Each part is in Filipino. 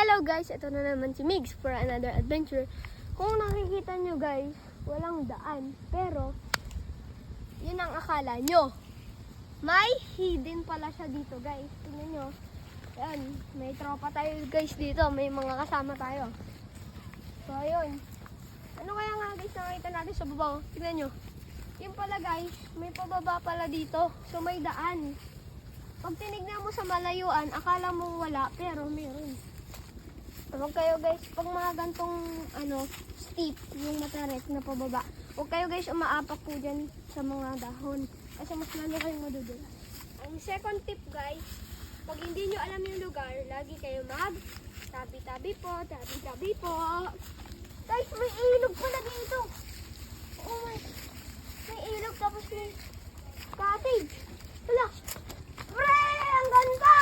Hello guys, ito na naman si Migs for another adventure. Kung nakikita nyo guys, walang daan. Pero, yun ang akala nyo. May hidden pala siya dito guys. Tingnan nyo. Yan, may tropa tayo guys dito. May mga kasama tayo. So, ayun. Ano kaya nga guys nakita natin sa baba? Tingnan nyo. Yun pala guys, may pababa pala dito. So, may daan. Pag tinignan mo sa malayuan, akala mo wala, pero meron. Huwag kayo guys, pag mga gantong steep, yung matarik na pababa, huwag kayo guys umaapak po dyan sa mga dahon. Kasi mas lalo kayong madudulas. Ang second tip guys, pag hindi nyo alam yung lugar, lagi kayo tabi-tabi po, tabi-tabi po. Guys, may ilog pala dito. Oh my, may ilog tapos may cottage. Wala. Pre, ang ganda!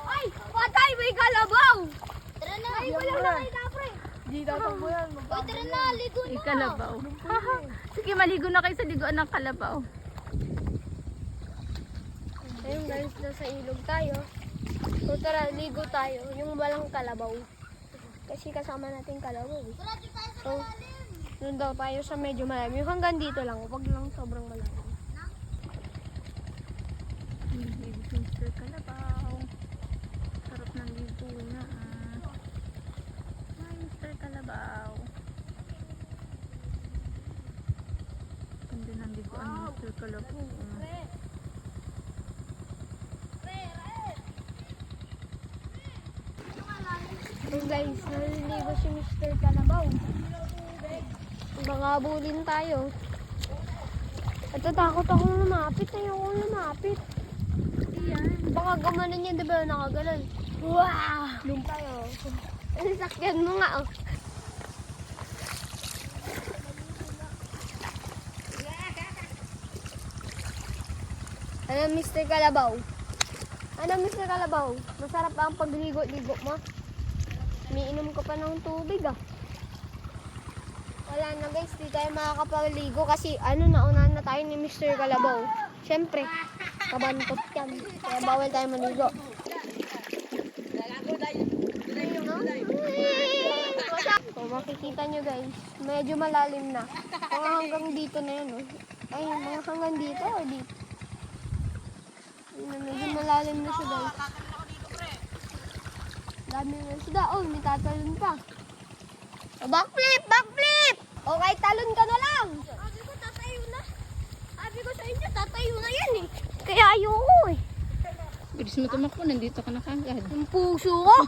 Ay! Patay! May kalabaw! Tara na! Ay, walang nakita, pre! Di tatakbo yan. Uy, tara na! Ligo na! Kalabaw. Sige, maligo na kayo sa liguan ng kalabaw. Ayun guys, nasa ilog tayo. So tara, ligo tayo. Yung walang kalabaw. Kasi kasama natin kalabaw. Tara, di tayo sa So, malalim! doon daw tayo sa medyo malalim. Yung hanggang dito lang. Huwag lang sobrang malalim. Mr. Kalabaw. Sarap ng ligo na. Hi, Mr. Kalabaw. Ganda ng liguan ni Mr. Kalabaw. So guys, naliligo si Mr. Kalabaw. Baka bulin tayo. Ito, takot akong lumapit. Ayoko lumapit. Baka gumanon niya, diba? Nakaganon. Wow! Doon tayo. Ang sakyan mo nga, oh. Ano, Mr. Kalabaw? Ano, Mr. Kalabaw? Masarap ba ang pagligo-ligo mo? Umiinom ka pa ng tubig, ah. Wala na guys, di tayo makakapagligo kasi naunahan na tayo ni Mr. Kalabaw. Siyempre, kabantot yan. Kaya bawal tayo maligo. So, makikita nyo guys, medyo malalim na. Mga hanggang dito na yan, oh. Ay, mga hanggang dito o dito. Medyo malalim na siya guys. Dami na siya. Oh, may tatalon pa. Oh, backflip! Backflip! Okay, talon ka na lang. Sabi ko, tatayo na. Sabi ko sa inyo, tatayo na yan eh. Kaya ayoko eh. Bilis mo tumakbo, nandito ka na kagad. Yung puso ko.